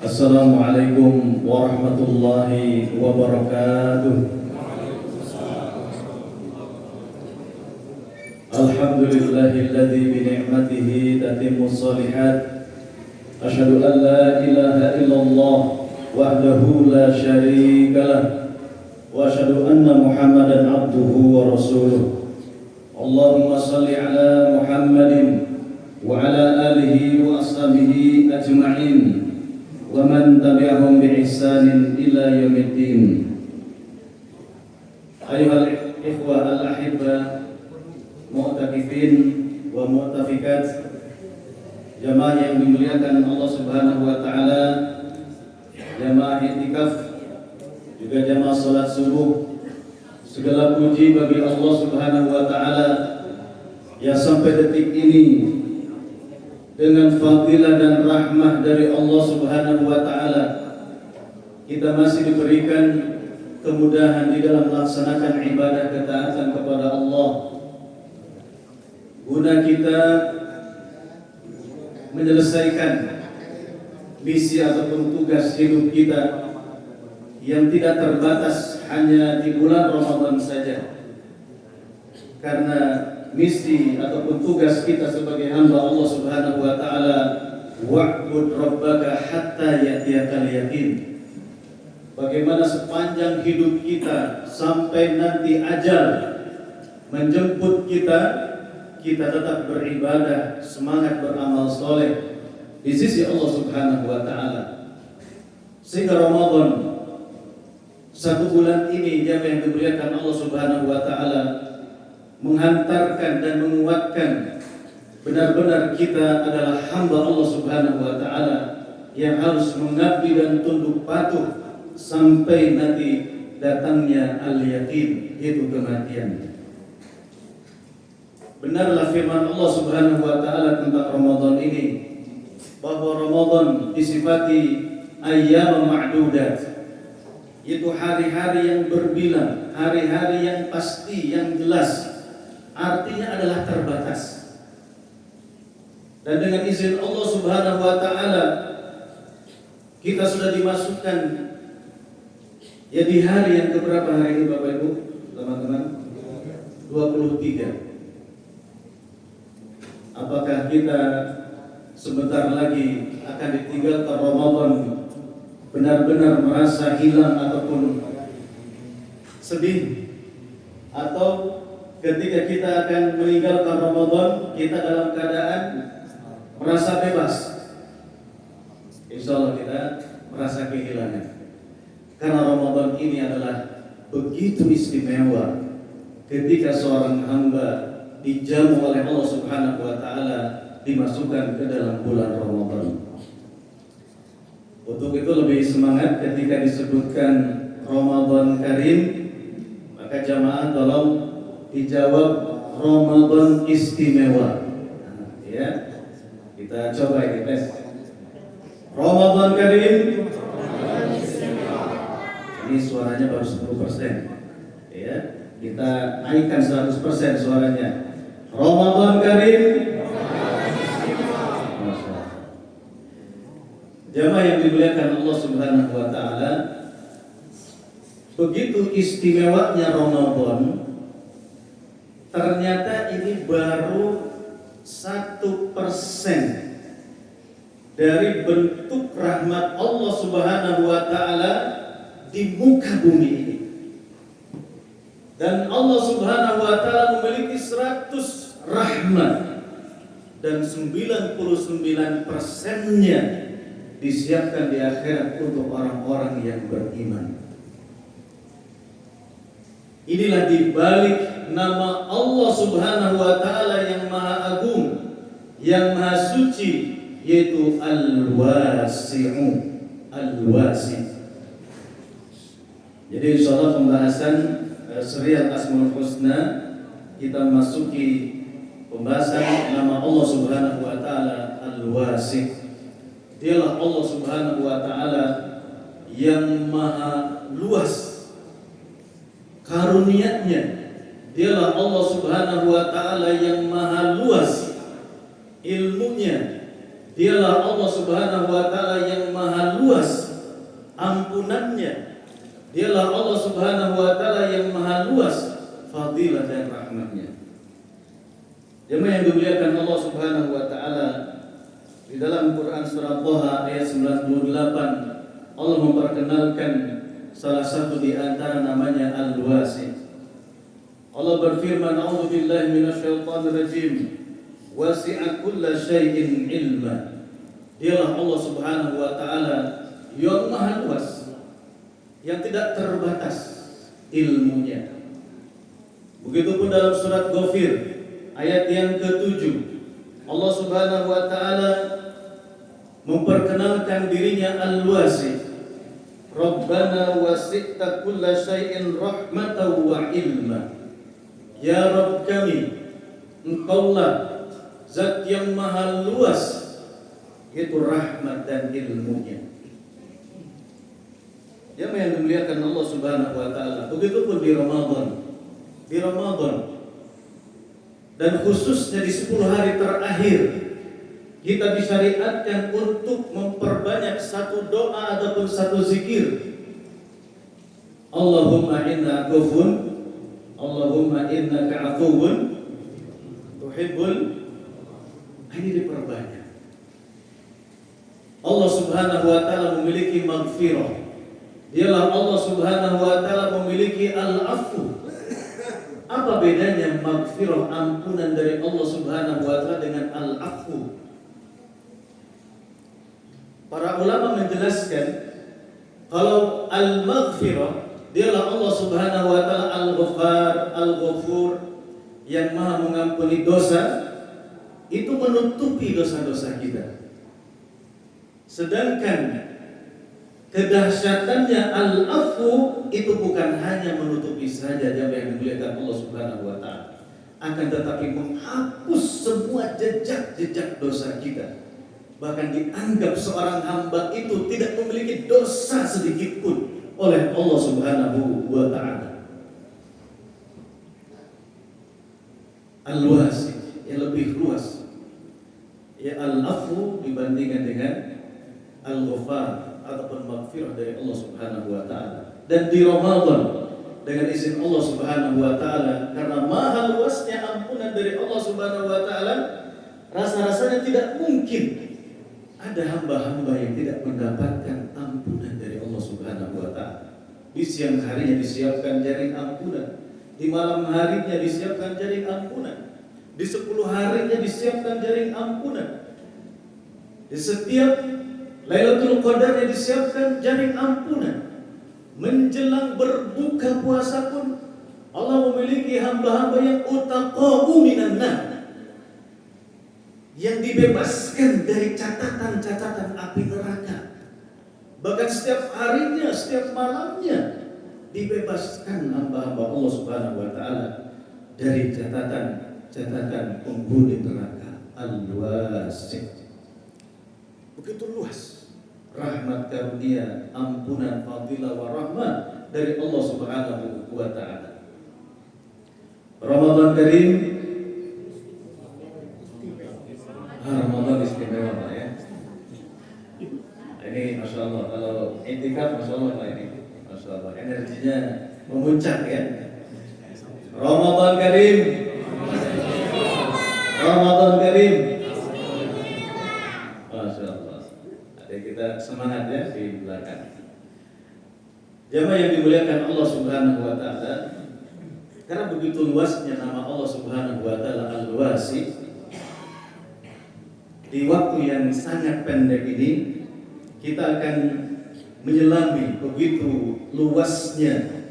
Assalamualaikum warahmatullahi wabarakatuh. Alhamdulillahilladzi bi ni'matihi tatimmus shalihat. Asyhadu an la ilaha illallah wahdahu la syarika lah. Wa asyhadu anna Muhammadan abduhu wa rasuluh. Allahumma shalli ala Muhammadin wa ala alihi wa ashabihi ajma'in. Wa man tabi'ahum bi ihsanin ila yaumiddin. Ayuhal ikhwah al-ahibba, mu'takifin wa mu'tafikat, jamaah yang dimuliakan Allah Subhanahu wa taala, jamaah i'tikaf, juga jamaah salat subuh. Segala puji bagi Allah Subhanahu wa taala yang sampai detik ini dengan fadilah dan rahmah dari Allah Subhanahu wa taala kita masih diberikan kemudahan di dalam melaksanakan ibadah ketaatan kepada Allah, guna kita menyelesaikan misi ataupun tugas hidup kita yang tidak terbatas hanya di bulan Ramadan saja. Karena misi ataupun tugas kita sebagai hamba Allah Subhanahu wa taala, wa'bud rabbaka hatta ya'tiyakal yaqin. Bagaimana sepanjang hidup kita sampai nanti ajal menjemput kita, kita tetap beribadah, semangat beramal soleh di sisi Allah Subhanahu wa taala. Sehingga Ramadan, satu bulan ini yang diberikan Allah Subhanahu wa taala, menghantarkan dan menguatkan benar-benar kita adalah hamba Allah Subhanahu wa taala yang harus mengabdi dan tunduk patuh sampai nanti datangnya al-yaqin, yaitu kematian. Benarlah firman Allah Subhanahu wa taala tentang Ramadan ini, bahwa Ramadan disifati ayyam ma'dudat, yaitu hari-hari yang berbilang, hari-hari yang pasti, yang jelas, artinya adalah terbatas. Dan dengan izin Allah Subhanahu wa taala kita sudah dimasukkan ya di hari yang keberapa hari ini Bapak Ibu, teman-teman? 23. Apakah kita sebentar lagi akan ditinggalkan Ramadan benar-benar merasa hilang ataupun sedih, atau ketika kita akan meninggalkan Ramadan kita dalam keadaan merasa bebas? Insya Allah kita merasa kehilangan, karena Ramadan ini adalah begitu istimewa ketika seorang hamba dijamu oleh Allah Subhanahu wa taala dimasukkan ke dalam bulan Ramadan. Untuk itu lebih semangat ketika disebutkan Ramadan Karim, maka jamaah tolong dijawab Ramadan istimewa. Ya, kita coba ini tes. Ramadan Karim. Ini suaranya baru 10%. Ya, kita naikkan 100% suaranya. Ramadan Karim. Jamaah yang dimuliakan Allah Subhanahu wa taala, begitu istimewanya Ramadan, ternyata ini baru 1% dari bentuk rahmat Allah Subhanahu wa taala di muka bumi ini. Dan Allah Subhanahu wa taala memiliki 100 rahmat, dan 99%-nya disiapkan di akhirat untuk orang-orang yang beriman. Inilah dibalik nama Allah Subhanahu wa taala yang maha agung, yang maha suci, yaitu Al-Wasi'u, Al-Wasi'. Jadi insyaallah pembahasan serial Asmaul Husna kita masuki pembahasan nama Allah Subhanahu wa taala Al-Wasi'. Dialah Allah Subhanahu wa taala yang maha luas karunia-Nya. Dialah Allah Subhanahu wa taala yang maha luas ilmunya. Dialah Allah Subhanahu wa taala yang maha luas Quran surah Thaha ayat 98 Allah memperkenalkan salah satu di antara namanya Al-Wasi'. Allah berfirman, "A'udzubillahi minasyaitonirrajim. Wasi'a kulla syai'in ilma." Dialah Allah Subhanahu wa taala yang Maha Luas, yang tidak terbatas ilmunya. Begitupun dalam surat Ghafir ayat yang ke-7, Allah Subhanahu wa taala memperkenalkan dirinya Al-Wasi'. Rabbana wasi'ta kulla syai'in rahmatan wa ilma. Ya Rabb kami, Engkaulah Zat yang maha luas, yaitu rahmat dan ilmunya. Yang dimuliakan Allah Subhanahu wa taala. Begitupun di Ramadan. Di Ramadan dan khususnya di 10 hari terakhir kita disyariatkan untuk memperbanyak satu doa ataupun satu zikir. Allahumma inna ghafurun, Allahumma innaka afuwun tuhibbul, ini diperbanyak. Allah Subhanahu wa taala memiliki maghfirah. Dialah Allah Subhanahu wa taala memiliki al-afu. Apa bedanya maghfirah, ampunan dari Allah Subhanahu wa taala dengan al-afu? Para ulama menjelaskan kalau al-maghfirah dialah Allah Subhanahu wa taala al-Ghaffar, al-Ghafur, yang Maha mengampuni dosa, itu menutupi dosa-dosa kita. Sedangkan kedahsyatannya al-Afu itu bukan hanya menutupi saja yang dimuliakan Allah Subhanahu wa taala, akan tetapi menghapus semua jejak-jejak dosa kita. Bahkan dianggap seorang hamba itu tidak memiliki dosa sedikit pun oleh Allah Subhanahu wa taala. Al-Wasi', yang lebih luas. Ya, al-Afu dibandingkan dengan al-Ghafar ataupun maghfirah dari Allah Subhanahu wa taala. Dan di Ramadan dengan izin Allah Subhanahu wa taala, karena maha luasnya ampunan dari Allah Subhanahu wa taala, rasa-rasanya tidak mungkin ada hamba-hamba yang tidak mendapatkan ampunan dari Allah Subhanahu wa taala. Di siang harinya disiapkan jaring ampunan, di malam harinya disiapkan jaring ampunan, di 10 harinya disiapkan jaring ampunan, di setiap Lailatul Qadarnya disiapkan jaring ampunan. Menjelang berbuka puasa pun Allah memiliki hamba-hamba yang utaqa'u minan nar, yang dibebaskan dari catatan-catatan api neraka. Bahkan setiap harinya, setiap malamnya dibebaskan hamba-hamba Allah Subhanahu wa taala dari catatan penghuni neraka. Al-Wasi'. Begitu luas rahmat karunia, ampunan, fadilah wa rahmat dari Allah Subhanahu wa taala. Ramadan Karim, Ramadan istimewa Pak ya. Ini Masya Allah, kalau intikaf Masya Allah Pak ini, Masya Allah, energinya memuncak ya. Ramadan Karim, Ramadan Karim, Masya Allah. Ada kita semangat ya di belakang. Jamaah yang dimuliakan Allah Subhanahu wa taala, karena begitu luasnya nama Allah Subhanahu wa taala Al-Wasi', di waktu yang sangat pendek ini kita akan menyelami begitu luasnya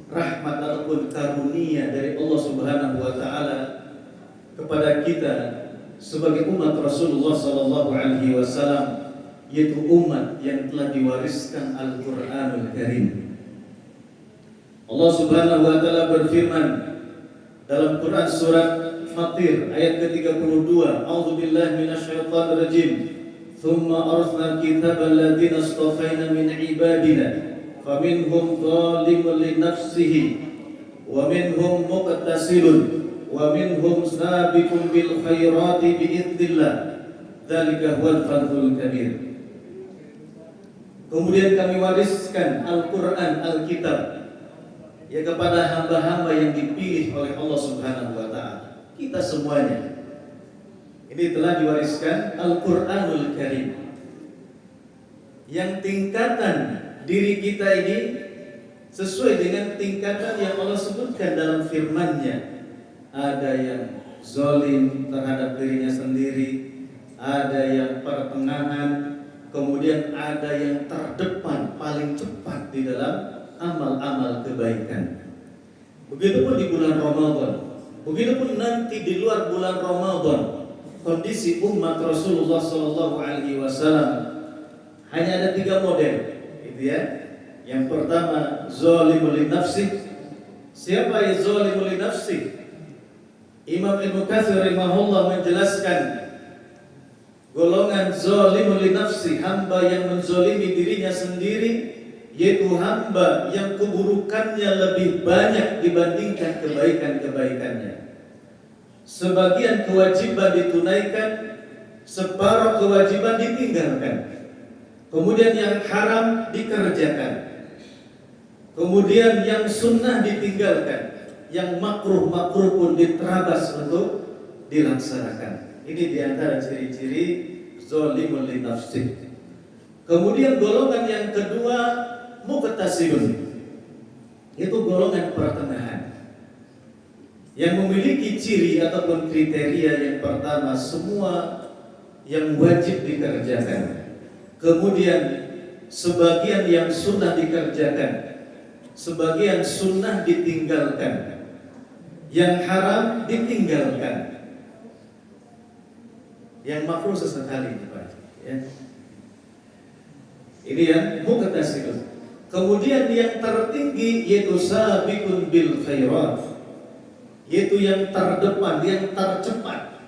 rahmat ataupun karunia dari Allah Subhanahu wa taala kepada kita sebagai umat Rasulullah sallallahu alaihi wasallam, yaitu umat yang telah diwariskan Al-Qur'anul Karim. Allah Subhanahu wa taala berfirman dalam Quran surat Fatir ayat ke-32, A'udzubillahi minasyaitonir rajim. Tsumma arsalnal kitaba alladziina istafaina min ibadina faminhum dzalimun li nafsihi wa minhum muqtasidun wa minhum sabiqun bil khairati biidznillah. Dzalika huwal fadlul kabir. Kemudian kami wariskan Al-Qur'an, Alkitab, ya kepada hamba-hamba yang dipilih oleh Allah Subhanahu wa taala. Kita semuanya ini telah diwariskan Al-Qur'anul Karim. yang tingkatan diri kita ini sesuai dengan tingkatan yang Allah sebutkan dalam firman-Nya. Ada yang zalim terhadap dirinya sendiri, ada yang pertengahan, kemudian ada yang terdepan, paling cepat di dalam amal-amal kebaikan. Begitupun di bulan Ramadan, begitupun nanti di luar bulan Ramadan, kondisi umat Rasulullah SAW hanya ada 3 model, gitu ya. Yang pertama, zalimul li nafsi. Siapa yang zalimul li nafsi? Imam Ibnu Katsir rahimahullah menjelaskan golongan zalimul li nafsi, hamba yang menzalimi dirinya sendiri, yaitu hamba yang keburukannya lebih banyak dibandingkan kebaikan-kebaikannya. Sebagian kewajiban ditunaikan, separuh kewajiban ditinggalkan. Kemudian yang haram dikerjakan. Kemudian yang sunnah ditinggalkan, yang makruh-makruh pun diterabas untuk dilaksanakan. Ini diantara ciri-ciri zalimul li nafsi. Kemudian golongan yang kedua, muqtasidun. Itu golongan pertengahan, yang memiliki ciri ataupun kriteria yang pertama, semua yang wajib dikerjakan. Kemudian sebagian yang sunnah dikerjakan, sebagian sunnah ditinggalkan, yang haram ditinggalkan, yang makruh sesekali dibaca, ya. Ini yang muqtasidun. Kemudian yang tertinggi yaitu sabiqun bil khairat, yaitu yang terdepan, yang tercepat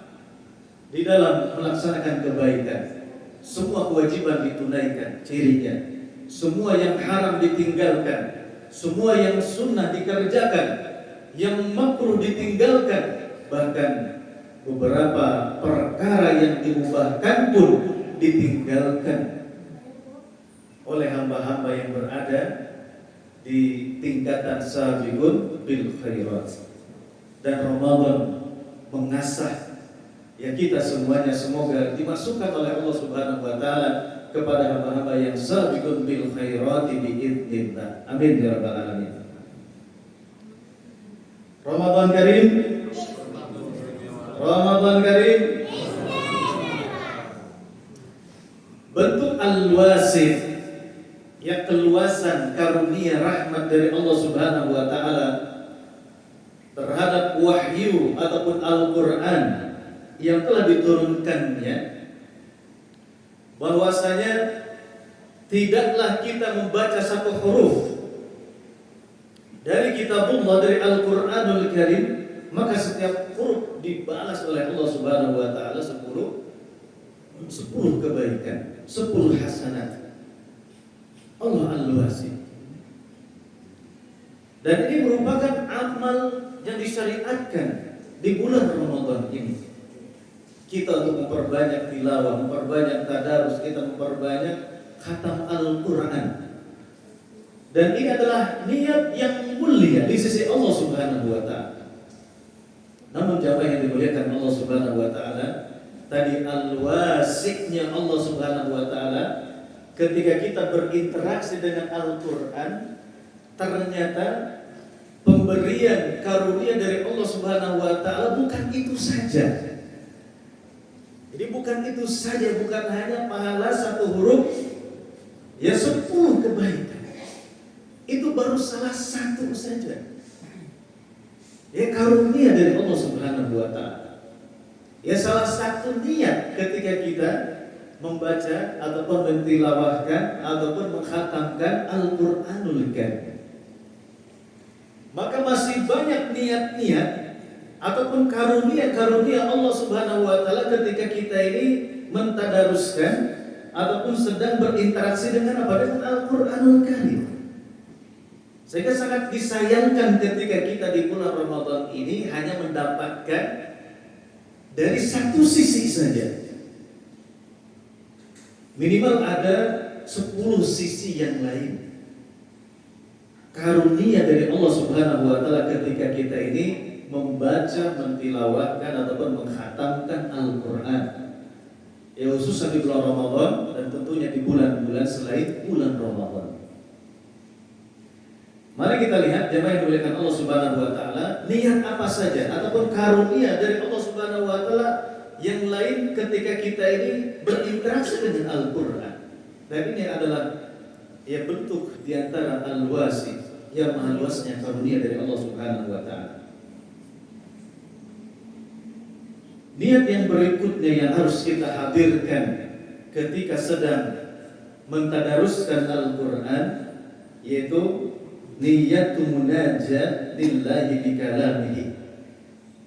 di dalam melaksanakan kebaikan. Semua kewajiban ditunaikan, cirinya. Semua yang haram ditinggalkan, semua yang sunnah dikerjakan, yang makruh ditinggalkan, bahkan beberapa perkara yang dimubahkan pun ditinggalkan oleh hamba-hamba yang berada di tingkatan sabiqun bil khairat. Dan Ramadan mengasah ya kita semuanya, semoga dimasukkan oleh Allah Subhanahu wa taala kepada hamba-hamba yang sabiqun bil khairati biidznillah. Amin ya rabbal alamin. Ramadan Karim. Ramadan Karim. Bentuk al-wasi', ya keluasan karunia rahmat dari Allah Subhanahu wa taala terhadap wahyu ataupun Al-Qur'an yang telah diturunkannya, bahwasanya tidaklah kita membaca satu huruf dari kitabullah, dari Al-Qur'anul Karim, maka setiap huruf dibalas oleh Allah Subhanahu wa taala 10 kebaikan, 10 hasanat. Allah Al-Wasi. Dan ini merupakan amal yang disyariatkan di bulan Ramadan ini. Kita untuk memperbanyak tilawah, memperbanyak tadarus, kita memperbanyak khatam Al-Quran. Dan ini adalah niat yang mulia di sisi Allah Subhanahu wa ta'ala. Namun jamaah yang dimuliakan Allah Subhanahu wa ta'ala, tadi al-wasi'nya Allah Subhanahu wa ta'ala, ketika kita berinteraksi dengan Al-Quran, ternyata pemberian karunia dari Allah Subhanahu wa ta'ala bukan itu saja. Jadi bukan itu saja, bukan hanya pahala satu huruf, ya 10 kebaikan. Itu baru salah satu saja. Ya karunia dari Allah Subhanahu wa ta'ala. Ya salah satu niat ketika kita membaca ataupun mentilawahkan ataupun mengkhatamkan Al-Qur'anul Karim. Maka masih banyak niat-niat ataupun karunia-karunia Allah Subhanahu wa taala ketika kita ini mentadaruskan ataupun sedang berinteraksi dengan apa? Dengan Al-Qur'anul Karim. Sehingga sangat disayangkan ketika kita di bulan Ramadan ini hanya mendapatkan dari satu sisi saja. Minimal ada 10 sisi yang lain. Karunia dari Allah Subhanahu wa taala ketika kita ini membaca, mentilawahkan ataupun mengkhatamkan Al-Qur'an. Ya khususnya di bulan Ramadan dan tentunya di bulan-bulan selain Mari kita lihat jemaah yang dimuliakan Allah Subhanahu wa taala, niat apa saja ataupun karunia dari Allah Subhanahu wa taala yang lain ketika kita ini berinteraksi dengan Al-Qur'an. Dan ini adalah ya bentuk di antara al-wasi, yang maha luasnya karunia dari Allah Subhanahu wa taala. Niat yang berikutnya yang harus kita hadirkan ketika sedang mentadaruskan Al-Qur'an yaitu niyatu munajat lillahi bikalamihi.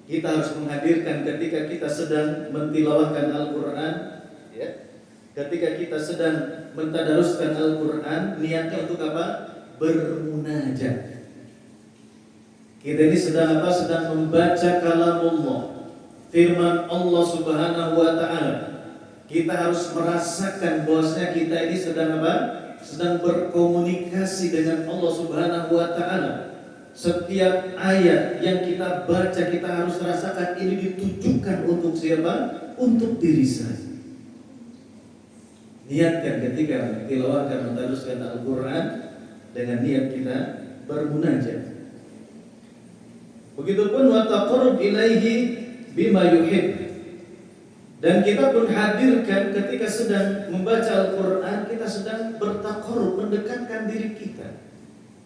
Kita harus menghadirkan ketika kita sedang mentilawahkan Al-Qur'an ya. Ketika kita sedang mentadaruskan Al-Qur'an, niatnya untuk apa? Bermunajat. Kita ini sedang apa? Sedang membaca kalamullah, firman Allah Subhanahu wa taala. Kita harus merasakan bahwasanya kita ini sedang apa? Sedang berkomunikasi dengan Allah Subhanahu wa taala. Setiap ayat yang kita baca kita harus rasakan ini ditujukan untuk siapa? Untuk diri saya. Niatkan ketika tilawahkan menteruskan Al-Qur'an dengan niat kita bermunajat. Begitupun wa taqarrub ilaihi bima yuhib. Dan kita pun hadirkan ketika sedang membaca Al-Qur'an, kita sedang bertaqarrub, mendekatkan diri kita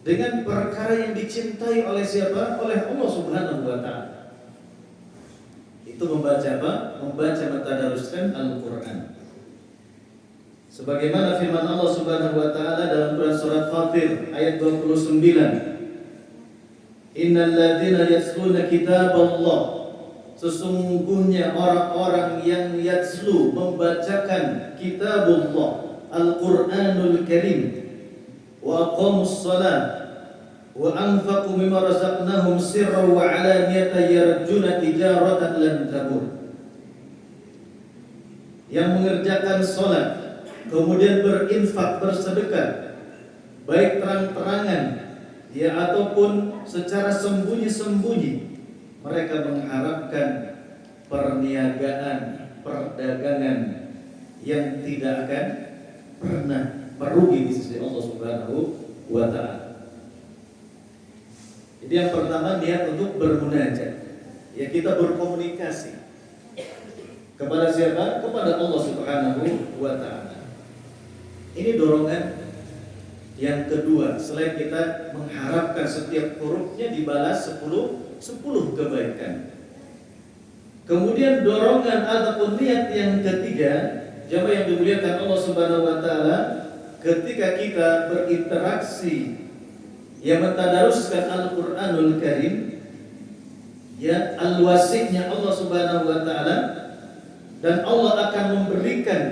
dengan perkara yang dicintai oleh siapa? Oleh Allah Subhanahu wa taala. Itu membaca apa? Membaca mentadaruskan Al-Qur'an. Sebagaimana firman Allah Subhanahu wa taala dalam Quran surat Fatir ayat 29. Innal ladzina yatluna kitaballah, sesungguhnya orang-orang yang yatslu membacakan kitabullah Al-Qur'anul Karim wa aqamus shalah wa anfaqu mimma razaqnahum sirran wa 'alaniyatan yarjuna tijaratan lan tabur. Yang mengerjakan salat kemudian berinfak, bersedekah baik terang-terangan ya ataupun secara sembunyi-sembunyi, mereka mengharapkan perniagaan, perdagangan yang tidak akan pernah merugi di sisi Allah Subhanahu wa taala. Jadi yang pertama niat untuk bermunajat. Ya kita berkomunikasi kepada siapa? Kepada Allah Subhanahu wa taala. Ini dorongan yang kedua, selain kita mengharapkan setiap hurufnya dibalas 10 kebaikan. Kemudian dorongan ataupun niat yang ketiga, jamaah yang dimuliakan Allah Subhanahu wa taala, ketika kita berinteraksi yang mentadaruskan Al-Qur'anul Karim, ya al-wasi'nya Allah Subhanahu wa taala, dan Allah akan memberikan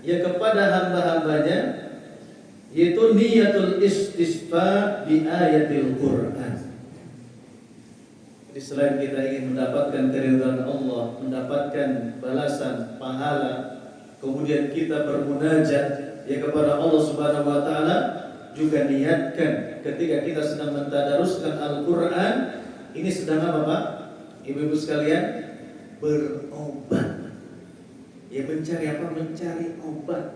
ya kepada hamba-hambanya yaitu niyatul istisqa bi ayatil Qur'an. Jadi selain kita ingin mendapatkan keridhaan Allah, mendapatkan balasan pahala, kemudian kita bermunajat ya kepada Allah Subhanahu wa taala, juga niatkan ketika kita sedang mentadaruskan Al-Qur'an, ini sedang apa Pak? Ibu-ibu sekalian, berobat. Ya mencari apa? Mencari obat.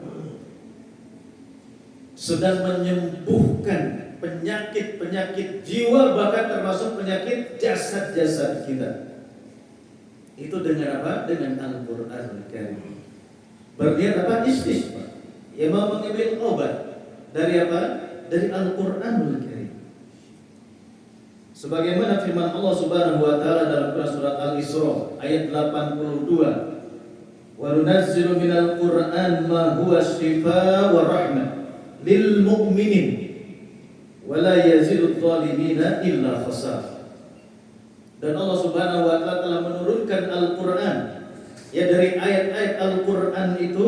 Sedang menyembuhkan penyakit-penyakit jiwa, bahkan termasuk penyakit jasad-jasad kita. Itu dengan apa? Dengan Al-Qur'anul Karim. Berniat apa? Istisqa. Ya mau mengambil obat dari apa? Dari Al-Qur'anul Karim. Sebagaimana firman Allah Subhanahu wa taala dalam surat Al-Isra ayat 82. Wa nunazzilu minal Qur'an ma huwa shifaa wa rahmah lil mu'minin wa la yazidudz zalimina illa khasar. Dan Allah Subhanahu wa taala telah menurunkan Al-Qur'an ya dari ayat-ayat Al-Qur'an itu,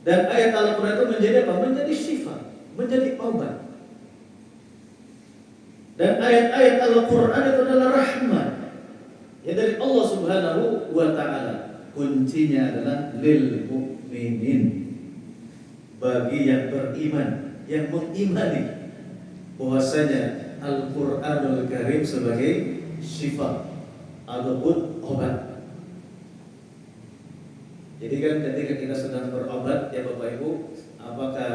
dan ayat Al-Qur'an itu menjadi apa? Menjadi syifa, menjadi obat. Dan ayat-ayat Al-Qur'an itu adalah rahmat ya dari Allah Subhanahu wa taala. Kuncinya adalah lil mu'minin, bagi yang beriman, yang mengimani bahwasanya Al-Qur'anul Karim sebagai syifa ataupun obat. Jadi kan ketika kita sedang berobat ya Bapak Ibu, apakah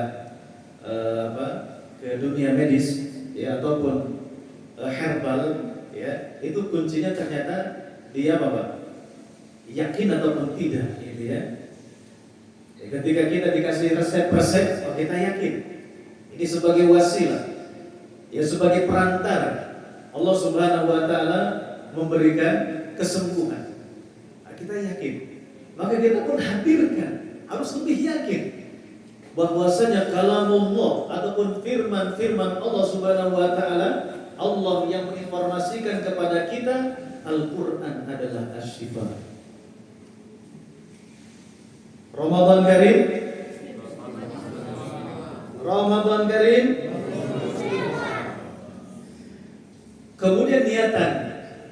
ke dunia medis ya ataupun herbal, ya, itu kuncinya ternyata dia apa? Yakin ataupun tidak, gitu ya. Ketika kita dikasih resep-resep, oh kita yakin ini sebagai wasilah, ya sebagai perantara Allah Subhanahu wa taala memberikan kesembuhan. Nah, kita yakin, maka kita pun hadirkan, harus lebih yakin bahwasanya kalamullah ataupun firman-firman Allah Subhanahu wa taala, Allah yang menginformasikan kepada kita Al-Qur'an adalah asy-syifa. Ramadan Karim, Ramadan Karim. Kemudian niatan,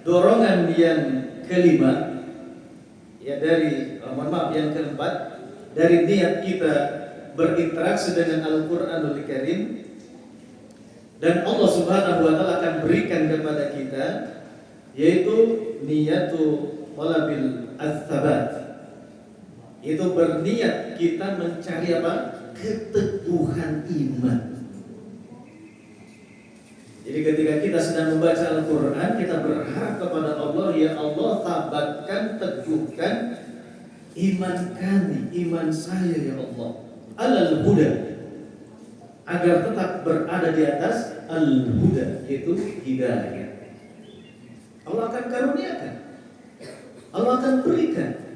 dorongan yang kelima, ya dari yang keempat, dari niat kita berinteraksi dengan Al-Qur'anul Karim, dan Allah Subhanahu wa taala akan berikan kepada kita, yaitu niyatu talabil ats-tsabat. Itu berniat kita mencari apa? Keteguhan iman. Jadi ketika kita sedang membaca Al-Quran, kita berharap kepada Allah, ya Allah, tabatkan, teguhkan iman kami, iman saya ya Allah, alal huda, agar tetap berada di atas al-huda, yaitu hidayah. Allah akan karuniakan, Allah akan berikan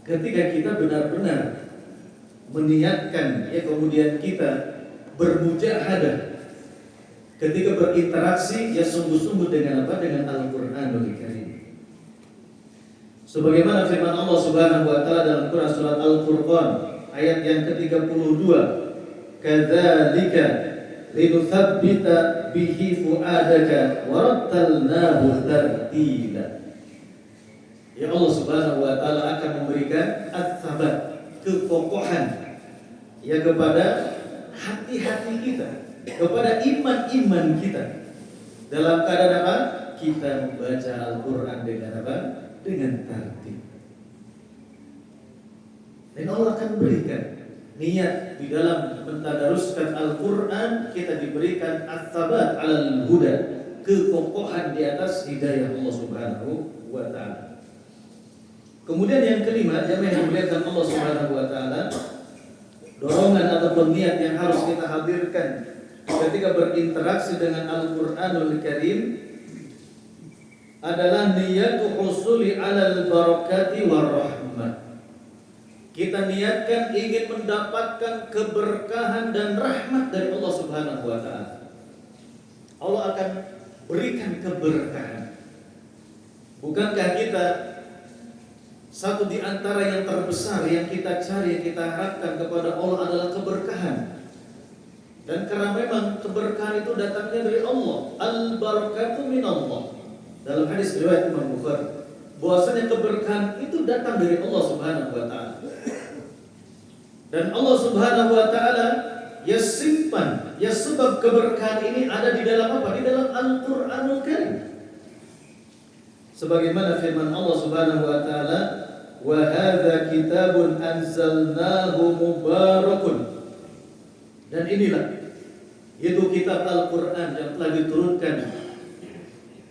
ketika kita benar-benar meniatkan, ya, kemudian kita bermujahadah ketika berinteraksi, ya sungguh-sungguh dengan apa? Dengan Al-Qur'anul Karim. Sebagaimana firman Allah Subhanahu wa taala dalam Quran surat Al-Furqan ayat yang ke-32, "Kadzalika linutsabbita bihi fuadaka wa rattalnahu tartila." Ya, Allah Subhanahu wa taala akan memberikan ats-tsabat, kekokohan, ya, kepada hati-hati kita, kepada iman-iman kita, dalam keadaan apa? Kita membaca Al-Quran dengan apa? Dengan tertib. Dan Allah akan berikan niat di dalam mentadaruskan Al-Quran, kita diberikan ats-tsabat 'alal huda, kekokohan di atas hidayah Allah Subhanahu wa taala. Kemudian yang kelima, yang dimuliakan Allah Subhanahu wa taala, dorongan ataupun niat yang harus kita hadirkan ketika berinteraksi dengan Al-Qur'anul Karim adalah niyatu husuli 'alal barakati war rahmah. Kita niatkan ingin mendapatkan keberkahan dan rahmat dari Allah Subhanahu wa taala. Allah akan berikan keberkahan. Bukankah kita satu di antara yang terbesar yang kita cari, yang kita harapkan kepada Allah adalah keberkahan? Dan karena memang keberkahan itu datangnya dari Allah, al-barakatu min Allah. Dalam hadis riwayat Imam Bukhari, bahwasanya keberkahan itu datang dari Allah Subhanahu wa taala. Dan Allah Subhanahu wa taala ya simpan, ya sebab keberkahan ini ada di dalam apa? Di dalam Al-Qur'anul Karim. Sebagaimana firman Allah Subhanahu wa taala, "Wa hadza kitabun anzalnahu mubarakun." Dan inilah yaitu kitab Al-Qur'an yang telah diturunkan,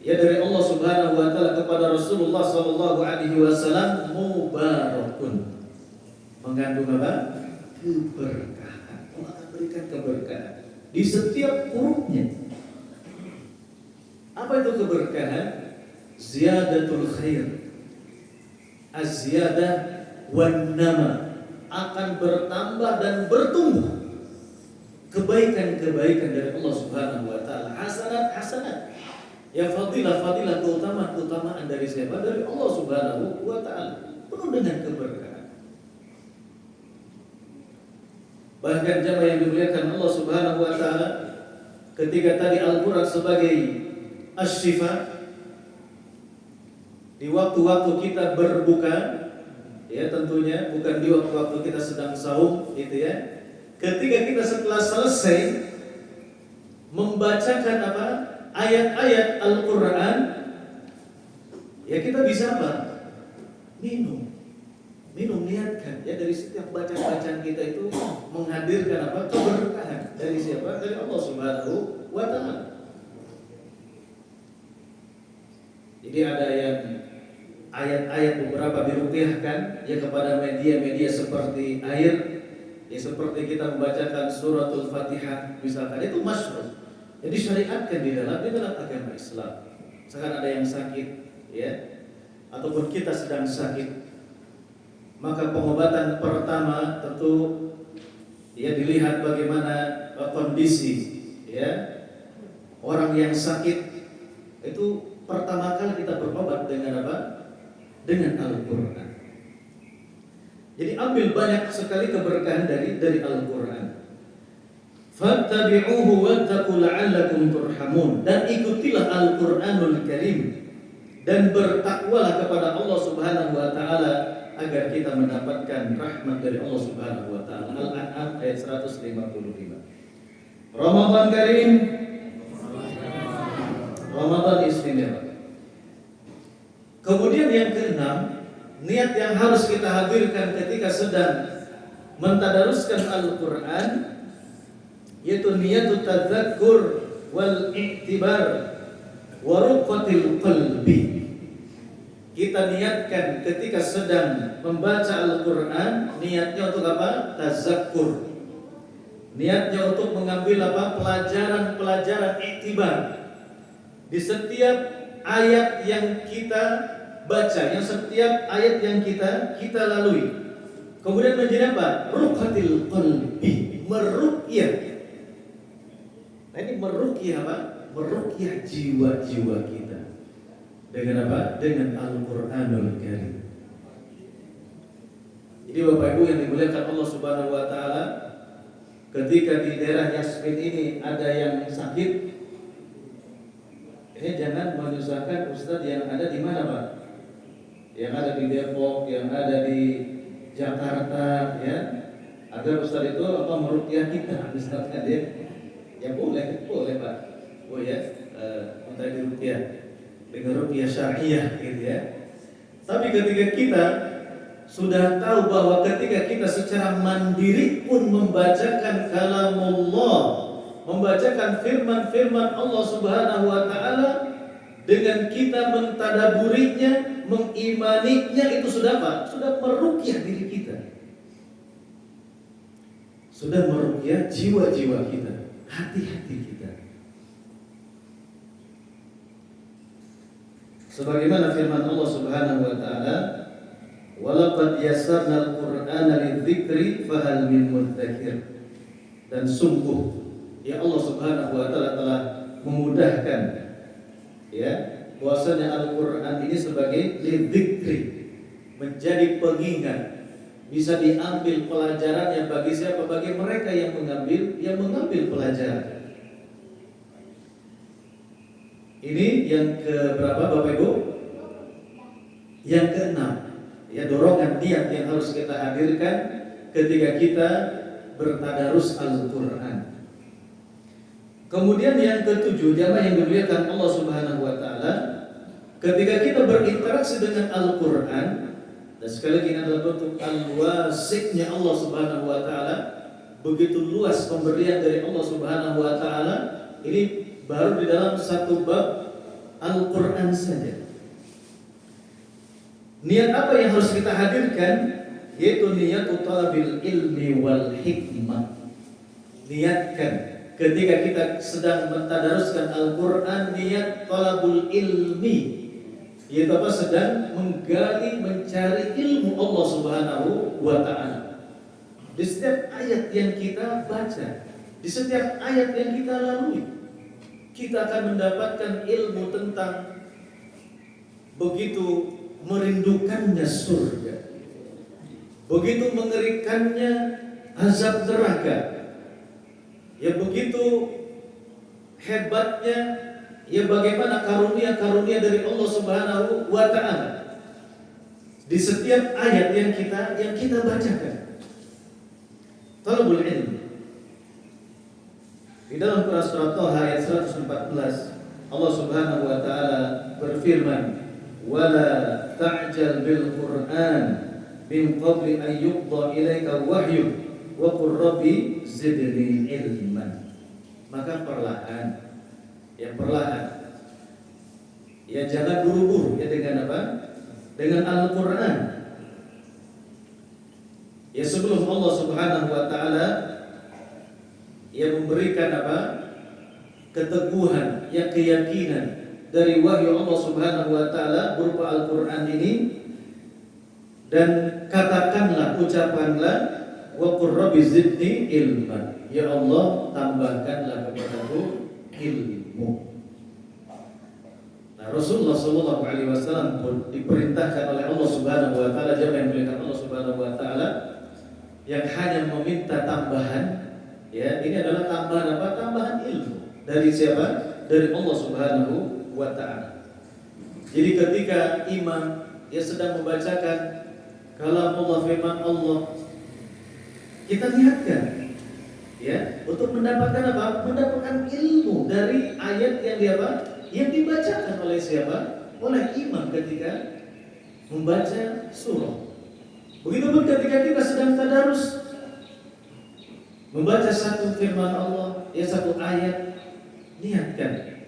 ya, dari Allah Subhanahu wa taala kepada Rasulullah sallallahu alaihi wasallam, mubarakun, mengandung apa? Keberkahan. Allah akan berikan keberkahan di setiap hurufnya. Apa itu keberkahan? Ziyadatul khair, az-ziyadah wan nama, akan bertambah dan bertumbuh kebaikan-kebaikan dari Allah Subhanahu wa taala, hasanat-hasanat, ya, fadilah-fadilah, keutamaan-keutamaan dari siapa? Dari Allah Subhanahu wa taala, penuh dengan keberkahan. Bahkan jamaah yang dimuliakan Allah Subhanahu wa taala, ketika tadi Al-Qur'an sebagai asy-syifa, di waktu-waktu kita berbuka, ya tentunya bukan di waktu-waktu kita sedang saum, gitu ya. Ketika kita setelah selesai membacakan apa? Ayat-ayat Al-Qur'an, ya kita bisa apa? Minum, niatkan, ya, dari setiap bacaan-bacaan kita itu menghadirkan apa? Keberkahan dari siapa? Dari Allah Subhanahu wa taala. Jadi ada yang ayat-ayat beberapa diruqyahkan ya kepada media-media seperti air, ya seperti kita membacakan suratul Fatihah misalkan, itu masyru'. Jadi syariatkan di dalam agama Islam. Misalkan ada yang sakit ya, ataupun kita sedang sakit, maka pengobatan pertama tentu ya dilihat bagaimana kondisi ya orang yang sakit. Itu pertama kali kita berobat dengan apa? Dengan Al-Quran. Jadi ambil banyak sekali keberkahan dari Al-Quran. Fattabi'uhu wattaqu la'allakum turhamun. Dan ikutilah Al-Quranul Karim dan bertakwalah kepada Allah Subhanahu wa taala agar kita mendapatkan rahmat dari Allah Subhanahu wa taala. Al-An'am ayat 155. Ramadan Karim, Ramadan istimewa. Kemudian yang keenam, niat yang harus kita hadirkan ketika sedang mentadaruskan Al-Quran, yaitu niyatut tadzakkur wal i'tibar wa ruqatil qalbi. Kita niatkan ketika sedang membaca Al-Quran, niatnya untuk apa? Tazakkur. Niatnya untuk mengambil apa? Pelajaran-pelajaran i'tibar di setiap ayat yang kita baca, yang setiap ayat yang kita lalui. Kemudian menjadi apa? Ruqatil qalbi, meruqyah. Nah, ini meruqyah apa? Meruqyah jiwa-jiwa kita. Dengan apa? Dengan Al-Qur'anul Karim. Jadi Bapak Ibu yang dimuliakan Allah Subhanahu wa taala, ketika di daerah Yasmin ini ada yang sakit, ini jangan menyusahkan Ustadz yang ada di mana, Pak? Yang ada di Depok, yang ada di Jakarta, ya. Agar Ustadz itu apa meruqyah kita, misalkan dia, ya boleh Pak. Oh ya, kita diruqyah dengan ruqyah syariah, gitu ya. Tapi ketika kita sudah tahu bahwa ketika kita secara mandiri pun membacakan kalamullah, membacakan firman-firman Allah Subhanahu wa taala, dengan kita mentadaburinya, mengimaninya, itu sudah apa? Sudah meruqyah diri kita. Sudah meruqyah jiwa-jiwa kita, hati-hati kita. Sebagaimana firman Allah Subhanahu wa taala, "Walaqad yassarna al-Qur'ana lidzikri fahal min mudzakir." Dan sungguh ya Allah Subhanahu wa taala telah memudahkan ya bahwasanya Al-Qur'an ini sebagai lidzikri, menjadi pengingat, bisa diambil pelajarannya bagi siapa? Bagi mereka yang mengambil pelajaran. Ini yang keberapa Bapak Ibu? Yang keenam. Ya, dorongan niat yang harus kita hadirkan ketika kita bertadarus Al-Quran. Kemudian yang ketujuh, jamaah yang dimuliakan Allah Subhanahu wa taala, ketika kita berinteraksi dengan Al-Quran, dan sekali lagi ini adalah bentuk al-wasi'nya Allah Subhanahu wa taala, begitu luas pemberian dari Allah Subhanahu wa taala, ini baru di dalam satu bab Al-Quran saja. Niat apa yang harus kita hadirkan? Yaitu niat talabil ilmi wal hikmah. Niatkan ketika kita sedang mentadaruskan Al-Quran, niat talabul ilmi, yaitu apa? Sedang menggali, mencari ilmu Allah Subhanahu wa ta'ala. Di setiap ayat yang kita baca, di setiap ayat yang kita lalui, kita akan mendapatkan ilmu tentang begitu merindukannya surga, begitu mengerikannya azab neraka, ya begitu hebatnya ya bagaimana karunia-karunia dari Allah Subhanahu wa ta'ala di setiap ayat yang kita bacakan. Talabul ilmi. Di dalam surat Thaha ayat 114, Allah Subhanahu wa taala berfirman, "Wala ta'jal bil Qur'an min qabli an yuqda ilaika wahyu wa qur rabbi zidni ilman." Maka perlahan Ya jangan buru-buru ya dengan apa? Dengan Al-Qur'an. Ya sebelum Allah Subhanahu wa taala ya memberikan apa? Keteguhan, ya keyakinan dari wahyu Allah Subhanahu wa taala berupa Al-Qur'an ini, dan katakanlah, ucapanlah, wa qur rabbi zidni ilman. Ya Allah, tambahkanlah kepadaku ilmu. Nah, Rasulullah sallallahu alaihi wasallam pun diperintahkan oleh Allah Subhanahu wa taala, jamaah yang dimuliakan Allah Subhanahu wa taala, yang hanya meminta tambahan, ya, ini adalah tambahan apa? Tambahan ilmu. Dari siapa? Dari Allah Subhanahu wa taala. Jadi ketika imam dia sedang membacakan kalam Allah, firman Allah, kita niatkan ya untuk mendapatkan apa? Mendapatkan ilmu dari ayat yang dia apa? Yang dibacakan oleh siapa? Oleh imam ketika membaca surah. Begitupun ketika kita sedang tadarus membaca satu firman Allah, ya satu ayat, niatkan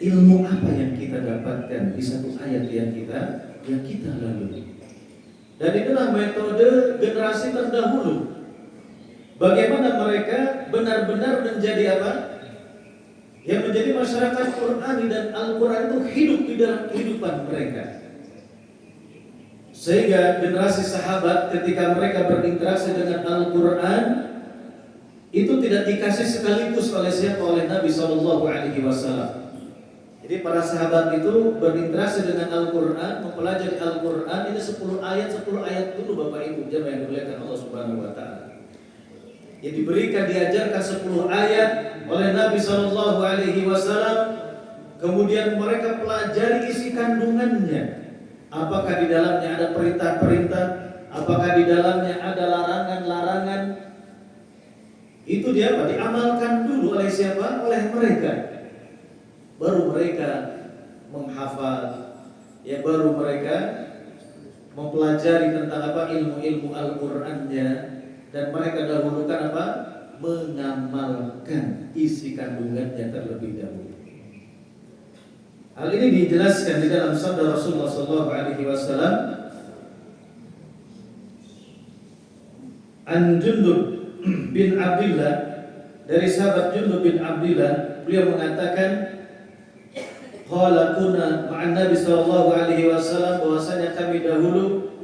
ilmu apa yang kita dapatkan di satu ayat yang kita lalui. Dan itulah metode generasi terdahulu. Bagaimana mereka benar-benar menjadi apa? Yang menjadi masyarakat Qur'ani, dan Al-Qur'an itu hidup di dalam kehidupan mereka. Sehingga generasi sahabat ketika mereka berinteraksi dengan Al-Qur'an itu tidak dikasih sekaligus oleh siapa? Oleh Nabi sallallahu alaihi wasallam. Jadi para sahabat itu berinteraksi dengan Al-Qur'an, mempelajari Al-Qur'an ini 10 ayat dulu Bapak Ibu jemaah yang dimuliakan Allah Subhanahu wa taala. Yang diberikan, diajarkan 10 ayat oleh Nabi sallallahu alaihi wasallam, kemudian mereka pelajari isi kandungannya. Apakah di dalamnya ada perintah-perintah, apakah di dalamnya ada larangan-larangan. Itu dia apa? Diamalkan dulu oleh siapa? Oleh mereka. Baru mereka menghafal, ya baru mereka mempelajari tentang apa? Ilmu-ilmu Al-Qur'annya, dan mereka dahulukan apa? Mengamalkan isi kandungannya terlebih dahulu. Hal ini dijelaskan di dalam sabda Rasulullah sallallahu alaihi wasallam, an Jundub bin Abdullah, dari sahabat Jundub bin Abdullah, beliau mengatakan, qala kunna ma'an Nabi sallallahu alaihi wasallam, bahwasanya kami dahulu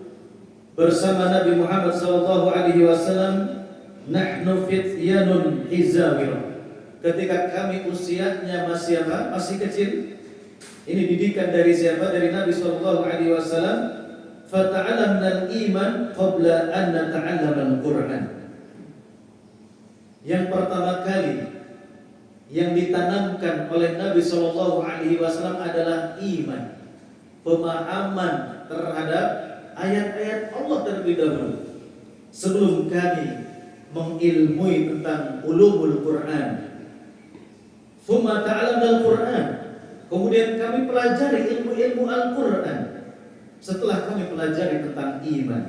bersama Nabi Muhammad sallallahu alaihi wasallam, nahnu fityanun hizawir, ketika kami usianya masih apa? Masih kecil. Ini didikan dari siapa? Dari Nabi sallallahu alaihi wasallam, fata'allamna al-iman qabla an nata'allama al-Qur'an. Yang pertama kali yang ditanamkan oleh Nabi sallallahu alaihi wasallam adalah iman, pemahaman terhadap ayat-ayat Allah terlebih dahulu, sebelum kami mengilmui tentang ulumul Quran. Tsumma ta'allamna al-Quran, kemudian kami pelajari ilmu-ilmu Al-Quran. Setelah kami pelajari tentang iman,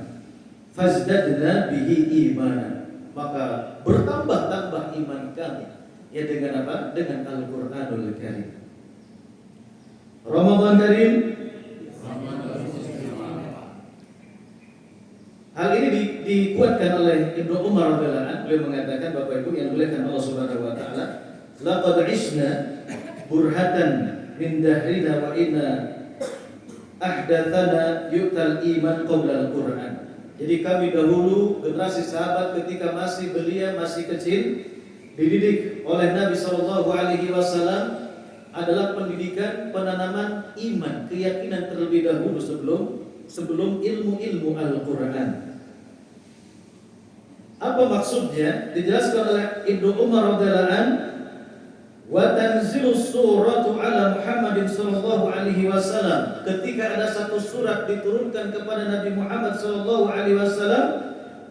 fazdadna bihi imanan, maka bertambah-tambah iman kami, ya dengan apa? Dengan Al-Qur'anul Karim. Ramadan Karim. Hal ini dikuatkan oleh Ibnu Umar radhiyallahu anhu. Beliau mengatakan, Bapak Ibu yang dimuliakan Allah Subhanahu wa taala, laqad 'ishna burhatan min dahrina wa inna ahdatsana yu'tal iman qabla al-Qur'an. Jadi kami dahulu generasi sahabat ketika masih belia, masih kecil, dididik oleh Nabi sallallahu alaihi wasallam adalah pendidikan penanaman iman, keyakinan terlebih dahulu sebelum ilmu-ilmu Al-Qur'an. Apa maksudnya? Dijelaskan oleh Ibnu Umar radhiyallahu anhu, wa tanzilu suratu ala Muhammadin sallallahu alaihi wasallam, ketika ada satu surat diturunkan kepada Nabi Muhammad sallallahu alaihi wasallam,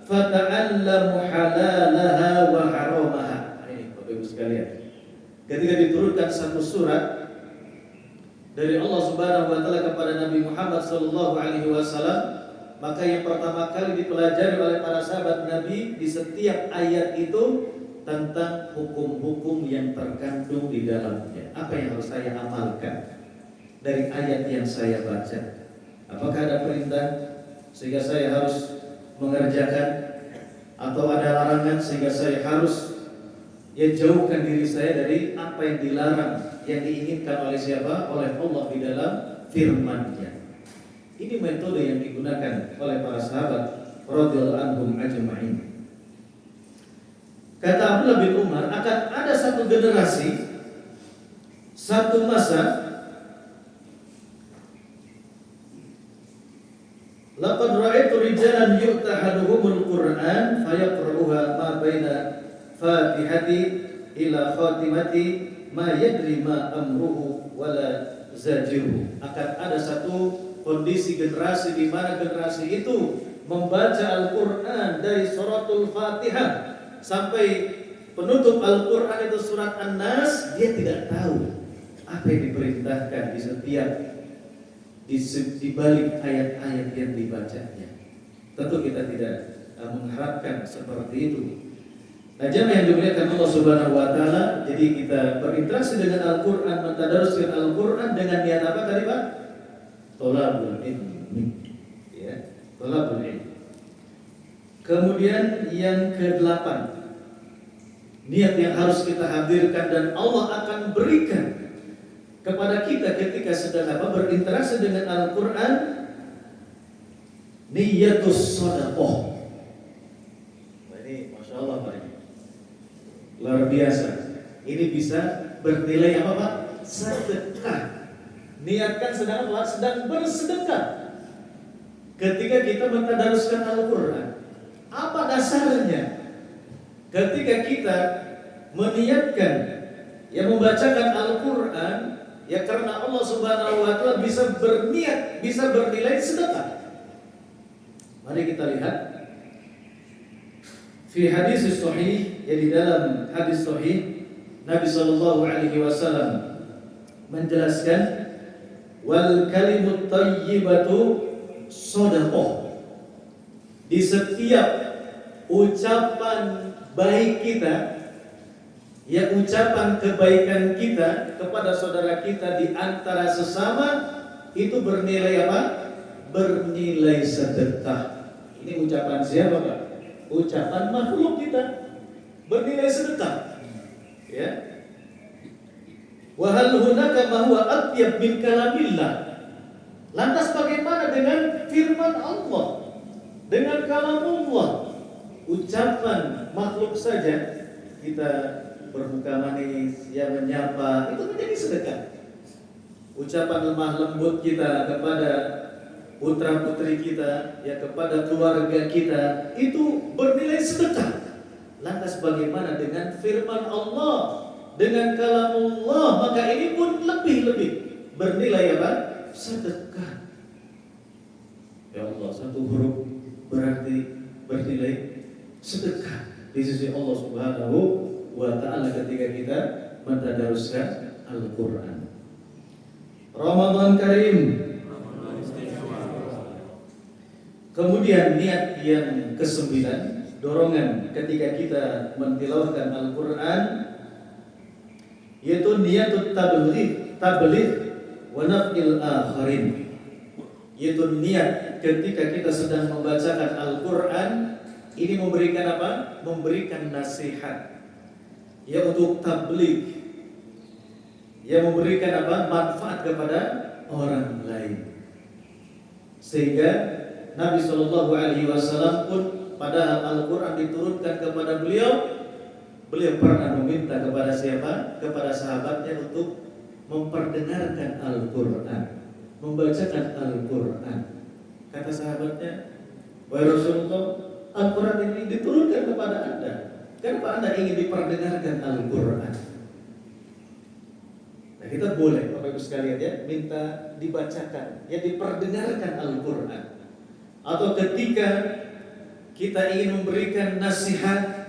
fata'allamu halalaha wa haramaha. Ini Bapak Ibu sekalian, ketika diturunkan satu surat dari Allah Subhanahu wa taala kepada Nabi Muhammad sallallahu alaihi wasallam, maka yang pertama kali dipelajari oleh para sahabat Nabi di setiap ayat itu tentang hukum-hukum yang terkandung di dalamnya. Apa yang harus saya amalkan? dari ayat yang saya baca? Apakah ada perintah sehingga saya harus mengerjakan, atau ada larangan sehingga saya harus jauhkan diri saya dari apa yang dilarang, yang diinginkan oleh siapa? Oleh Allah di dalam firman-Nya. Ini metode yang digunakan oleh para sahabat radhiyallahu anhum ajma'in. Kata Abdullah bin Umar, akan ada satu generasi, satu masa, laqad ra'aitu rijalan yu'tahaduhumul Qur'an fayaqra'uha ma baina Fatihati ila khatimati ma yadri ma amruhu wala zajiru. Akan ada satu kondisi generasi di mana generasi itu membaca Al-Qur'an dari suratul Fatihah sampai penutup Al-Qur'an itu surat An-Nas, dia tidak tahu apa yang diperintahkan di setiap di balik ayat-ayat yang dibacanya. Tentu kita tidak mengharapkan seperti itu. Nah, jemaah yang dimuliakan Allah Subhanahu wa taala, jadi kita berinteraksi dengan Al-Qur'an, mentadaruskan Al-Qur'an dengan niat apa tadi, Pak? Thalabul ilmi. Ya, thalabul ilmi. Kemudian yang ke-8, niat yang harus kita hadirkan dan Allah akan berikan kepada kita ketika sedang berinteraksi dengan Al-Qur'an, niyatus shadaqah. Ini Masya Allah Pak, luar biasa. Ini bisa bernilai apa Pak? Sedekah. Niatkan sedang apa? Sedang bersedekah ketika kita mentadaruskan Al-Qur'an. Apa dasarnya? Ketika kita meniatkan membacakan Al-Qur'an, ya karena Allah Subhanahu wa taala bisa berniat, bisa bernilai sedekah. Mari kita lihat fi hadis sahih, ya di dalam hadis sahih Nabi sallallahu alaihi wasallam menjelaskan wal kalimut thayyibatu shadaqah. Di setiap ucapan baik kita, ya ucapan kebaikan kita kepada saudara kita di antara sesama, itu bernilai apa? Bernilai sedekah. Ini ucapan siapa Pak? Ucapan makhluk kita, bernilai sedekah. Ya. Wa hal hunaka ma huwa atyab min kalamillah. Lantas bagaimana dengan firman Allah? Dengan kalamullah, ucapan makhluk saja kita bermuka manis, ya menyapa, itu menjadi sedekah. Ucapan lemah lembut kita kepada putra putri kita, ya kepada keluarga kita, itu bernilai sedekah. Lantas bagaimana dengan firman Allah, dengan kalamullah? Maka ini pun lebih-lebih bernilai apa? Sedekah. Ya Allah, satu huruf berarti bernilai sedekah di sisi Allah Subhanahu wa ta'ala ketika kita mentadaruskan Al-Qur'an. Ramadan Karim. Kemudian niat yang ke-9, dorongan ketika kita mentilawahkan Al-Qur'an, yaitu niatut tabligh wa naf'il akharin. Yaitu niat ketika kita sedang membacakan Al-Qur'an ini memberikan apa? Memberikan nasihat, ya untuk tabligh, ya memberikan apa? Manfaat kepada orang lain. Sehingga Nabi Shallallahu Alaihi Wasallam pun padahal Al-Qur'an diturunkan kepada beliau pernah meminta kepada siapa? Kepada sahabatnya untuk memperdengarkan Al-Qur'an, membacakan Al-Qur'an. Kata sahabatnya, wahai Rasulullah, Al-Qur'an ini diturunkan kepada Anda. Kenapa Anda ingin diperdengarkan Al-Qur'an? Nah, kita boleh Bapak Ibu sekalian ya minta dibacakan, ya diperdengarkan Al-Qur'an. Atau ketika kita ingin memberikan nasihat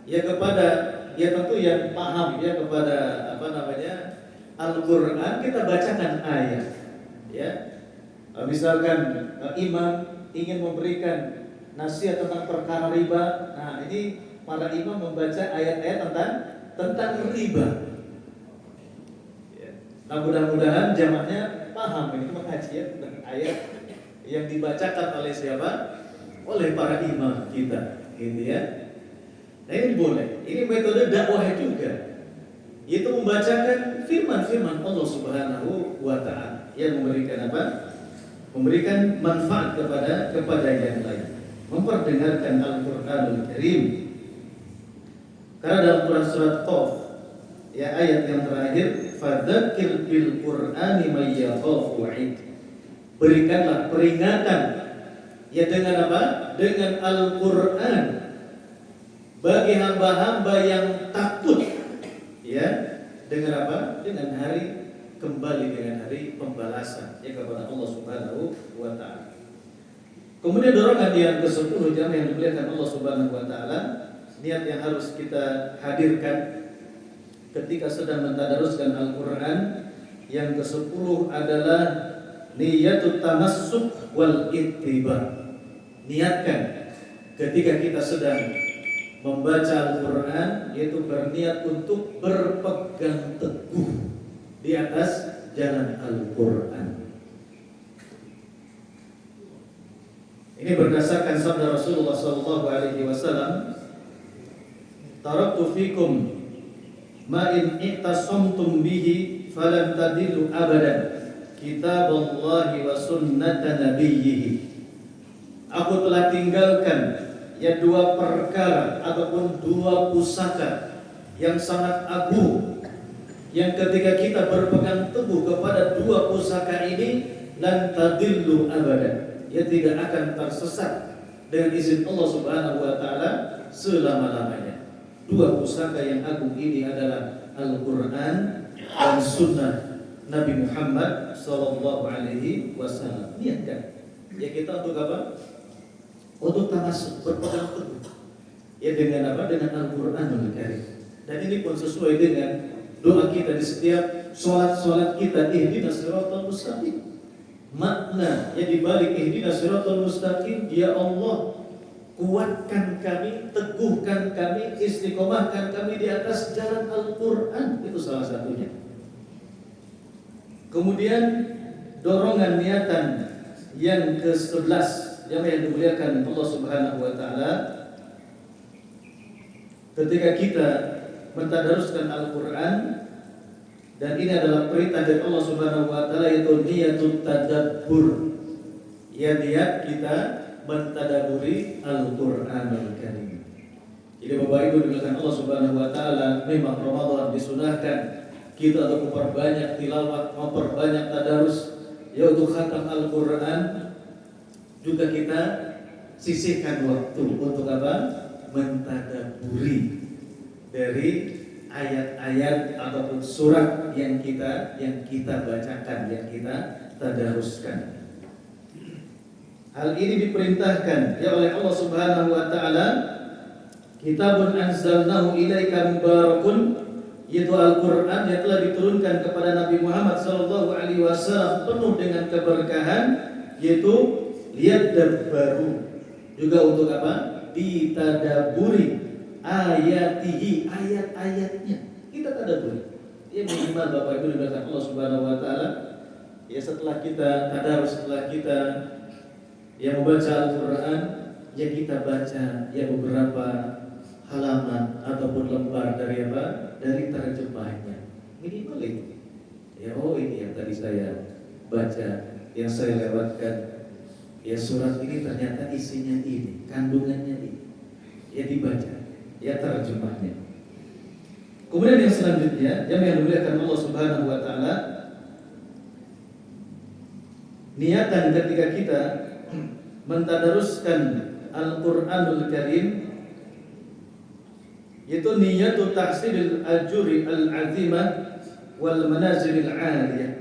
ya kepada, ya tentu yang paham ya kepada Al-Qur'an, kita bacakan ayat. Ya, misalkan imam ingin memberikan nasihat tentang perkara riba, nah ini para imam membaca ayat-ayat tentang riba. Ya. Nah mudah-mudahan jamaahnya paham ini pengajian dan ayat yang dibacakan oleh siapa? Oleh para imam kita, gitu ya. Nah ini boleh. Ini metode dakwah juga, yaitu membacakan firman-firman Allah Subhanahu wa Ta'ala yang memberikan apa? Memberikan manfaat kepada yang lain. Memperdengarkan Al-Qur'anul Karim. Karena dalam Quran surat Qaf, ya ayat yang terakhir, fadzakir bil Qur'ani may yakhafu wa'id. Berikanlah peringatan, ya dengan apa? Dengan Al-Qur'an bagi hamba-hamba yang takut, ya, dengan apa? Dengan hari kembali, dengan hari pembalasan, ya, kepada Allah Subhanahu wa Ta'ala. Kemudian dorongan yang ke-10 jamaah yang dimuliakan Allah Subhanahu wa Ta'ala, niat yang harus kita hadirkan ketika sedang mentadaruskan Al-Qur'an yang ke-10 adalah niyatut tamassuk wal ittiba. Niatkan ketika kita sedang membaca Al-Qur'an, yaitu berniat untuk berpegang teguh di atas jalan Al-Qur'an. Ini berdasarkan sabda Rasulullah SAW, taraktu fikum ma in i'tasamtum bihi falan tadillu abadan, kitaballahi wa sunnata nabiyhi. Aku telah tinggalkan, ya, dua perkara ataupun dua pusaka yang sangat agung, yang ketika kita berpegang teguh kepada dua pusaka ini, lan tadillu abadan, ya, tidak akan tersesat dengan izin Allah Subhanahu wa Ta'ala selama-lamanya. Dua pusaka yang agung ini adalah Al-Qur'an dan Sunnah Nabi Muhammad SAW. Niatkan, ya, kita untuk apa? Untuk tamasuk, berpegang teguh, ya, dengan apa? Dengan Al-Qur'anul Karim. Dan ini pun sesuai dengan doa kita di setiap sholat kita, ihdinas siratal mustaqim. Makna yang dibalik ihdinas siratal mustaqim, ya Allah, kuatkan kami, teguhkan kami, istiqomahkan kami di atas jalan Al-Qur'an. Itu salah satunya. Kemudian dorongan niatan yang ke-11 yang dimuliakan Allah Subhanahu wa Ta'ala, ketika kita mentadaruskan Al-Qur'an, dan ini adalah perintah dari Allah Subhanahu wa Ta'ala, yaitu niyatut tadabbur, ya, niat kita mentadaburi Al-Qur'anul Karim. Jadi Bapak Ibu dimuliakan Allah Subhanahu wa Ta'ala, memang Ramadan disunahkan kita untuk memperbanyak tilawah, memperbanyak tadarus, ya, untuk khatam Al-Qur'an. Juga kita sisihkan waktu untuk apa? Mentadaburi dari ayat-ayat ataupun surat yang kita bacakan, yang kita tadaruskan. Hal ini diperintahkan, ya, oleh Allah Subhanahu wa Ta'ala, kitabun anzalnahu ilaika mubarakun, yaitu Al-Qur'an yang telah diturunkan kepada Nabi Muhammad SAW penuh dengan keberkahan, yaitu lihat dan baru, juga untuk apa? Ditadaburi ayatihi, ayat-ayatnya kita tadaburi. Ya, minimal Bapak Ibu dimuliakan Allah Subhanahu wa Ta'ala, ya, setelah kita tadarus, setelah kita, ya, membaca Al-Qur'an, ya, kita baca, ya, beberapa halaman ataupun lembar dari apa? Dari terjemahnya. Minimal itu. Ya, oh, ini yang tadi saya baca, yang saya lewatkan. Ya, surat ini ternyata isinya ini, kandungannya ini. Ya, dibaca, ya, terjemahnya. Kemudian yang selanjutnya, yang dimuliakan Allah Subhanahu wa Ta'ala, niatan ketika kita mentadaruskan Al-Qur'anul Karim, yaitu niyatu tahsilil ajuri al-azimah wal manazilil 'aliyah.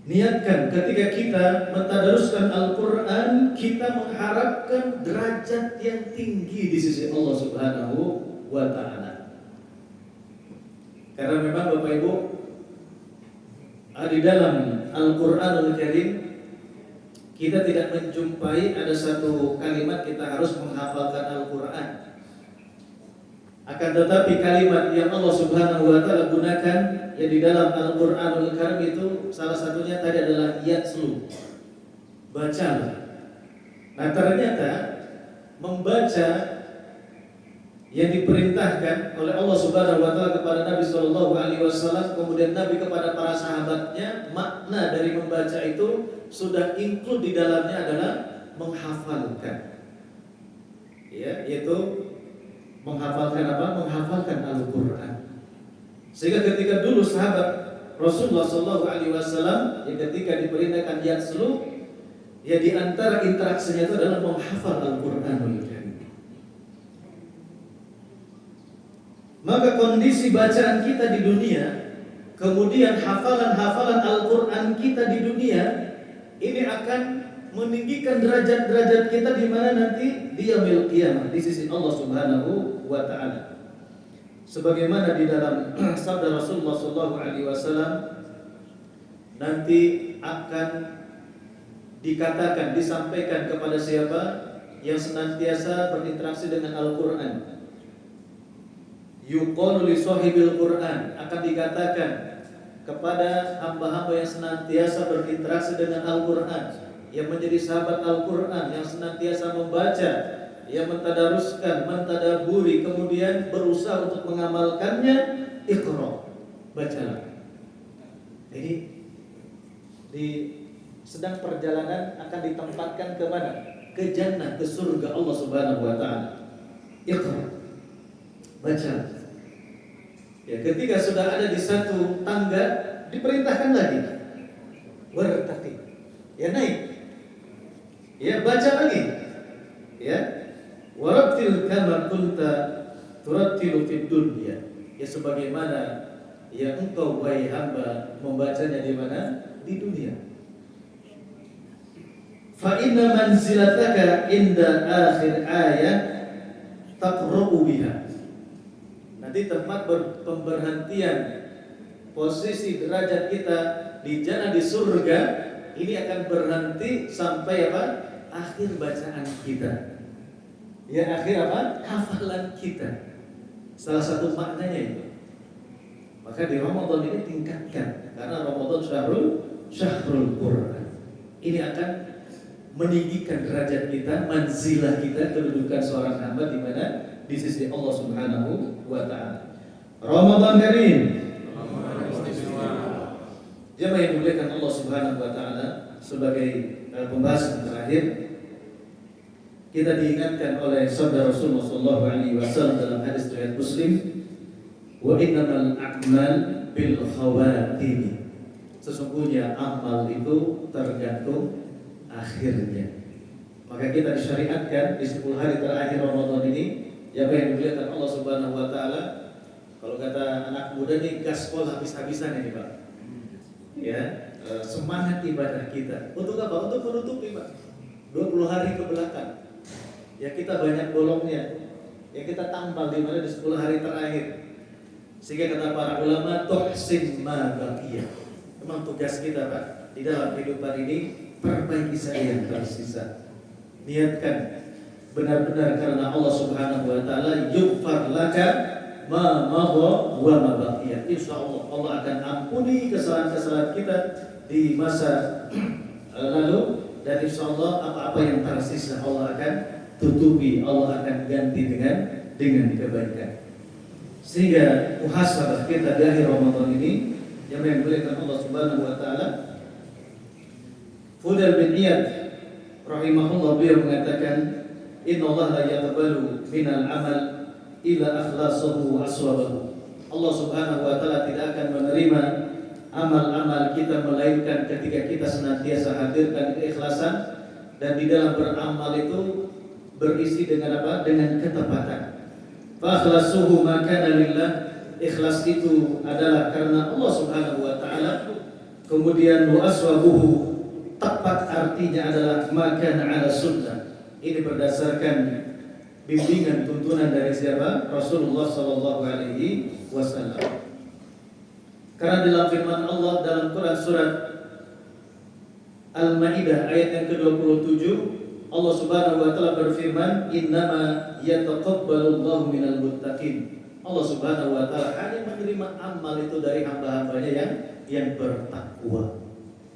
Niatkan ketika kita mentadaruskan Al-Qur'an, kita mengharapkan derajat yang tinggi di sisi Allah Subhanahu wa Ta'ala. Karena memang Bapak Ibu, di dalam Al-Qur'anul Karim kita tidak menjumpai ada satu kalimat kita harus menghafalkan Al-Qur'an. Akan tetapi kalimat yang Allah Subhanahu wa taala gunakan yang di dalam Al-Qur'anul Karim itu salah satunya tadi adalah yatslu. Bacalah. Nah, ternyata membaca yang diperintahkan oleh Allah Subhanahu wa taala kepada Nabi sallallahu alaihi wasallam, kemudian Nabi kepada para sahabatnya, makna dari membaca itu sudah include di dalamnya adalah menghafalkan. Ya, yaitu menghafalkan apa? Menghafalkan Al-Qur'an. Sehingga ketika dulu sahabat Rasulullah sallallahu alaihi wasallam yang ketika diperintahkan yatslu, ya di antara interaksinya itu adalah menghafal Al-Qur'anul Karim. Maka kondisi bacaan kita di dunia, kemudian hafalan-hafalan Al-Qur'an kita di dunia, ini akan meninggikan derajat-derajat kita di mana nanti di yaumil qiyamah di sisi Allah Subhanahu wa taala. Sebagaimana di dalam sabda Rasulullah sallallahu alaihi wasallam, nanti akan dikatakan, disampaikan kepada siapa yang senantiasa berinteraksi dengan Al-Qur'an. Yuqalu li sahibil Qur'an, akan dikatakan kepada hamba-hamba yang senantiasa berinteraksi dengan Al-Qur'an, yang menjadi sahabat Al-Qur'an, yang senantiasa membaca, yang mentadaruskan, mentadaburi, kemudian berusaha untuk mengamalkannya, iqra, bacalah. Jadi di sedang perjalanan akan ditempatkan ke mana? Ke jannah, ke surga Allah Subhanahu wa taala. Iqra, baca. Ya, ketika sudah ada di satu tangga, diperintahkan lagi wartaqi, ya naik, ya baca lagi, ya warattil kama kunta turattilu fid dunya, ya sebagaimana ya engkau wahai hamba membacanya di mana? Di dunia. Fa inna manzilataka inda akhir ayat taqra'u biha. Nanti tempat pemberhentian posisi derajat kita di jannah, di surga ini akan berhenti sampai apa? Akhir bacaan kita. Ya, akhir apa? Hafalan kita. Salah satu maknanya itu. Maka di Ramadan ini tingkatkan, karena Ramadan syahrul Qur'an. Ini akan meninggikan derajat kita, manzilah kita, kedudukan seorang hamba di mana? Di sisi Allah Subhanahu wa taala. Ramadan Karim. Jemaah yang dimuliakan Allah Subhanahu wa taala, sebagai pembahasan terakhir kita diingatkan oleh sabda Rasulullah sallallahu alaihi wasallam dalam hadis riwayat Muslim, wa innamal a'mal bil khawatim. Sesungguhnya amal itu tergantung akhirnya. Maka kita disyariatkan di 10 hari terakhir Ramadan ini, yang dimuliakan Allah Subhanahu wa taala, kalau kata anak muda nih, gaspol habis-habisan ini Pak. Ya, semangat ibadah kita. Untuk apa? Untuk menutupi Pak 20 hari ke belakang. Ya, kita banyak bolongnya. Ya, kita tambal di mana di 10 hari terakhir. Sehingga kata para ulama, tuhsin ma baqiyah. Memang tugas kita Pak di dalam kehidupan ini, perbaiki saja yang tersisa. Niatkan benar-benar karena Allah Subhanahu wa taala, yughfar laka ma madha wa ma baqiya. Insyaallah Allah akan ampuni kesalahan-kesalahan kita di masa lalu, dan insyaallah apa-apa yang tersisa Allah akan tutupi, Allah akan ganti dengan kebaikan. Sehingga muhasabah kita di akhir Ramadan ini yang dimuliakan Allah Subhanahu wa taala, Fudal bin Iyad rahimahullah, beliau mengatakan, inna Allah la yaqbalu minal amal ila akhlasuhu wa aswabahu. Allah Subhanahu wa taala tidak akan menerima amal-amal kita melainkan ketika kita senantiasa hadirkan keikhlasan, dan di dalam beramal itu berisi dengan apa? Dengan ketepatan. Fa akhlasuhu ma kana lillah, ikhlas itu adalah karena Allah Subhanahu wa taala. Kemudian wa aswabuhu, tepat artinya adalah makan ala sunnah. Ini berdasarkan bimbingan tuntunan dari siapa? Rasulullah sallallahu alaihi wasallam. Karena dalam firman Allah dalam Quran surat Al-Maidah ayat yang ke-27, Allah Subhanahu wa taala berfirman, "Innama yataqabbalullahu minal muttaqin." Allah Subhanahu wa taala hanya menerima amal itu dari hamba-hambanya yang bertakwa.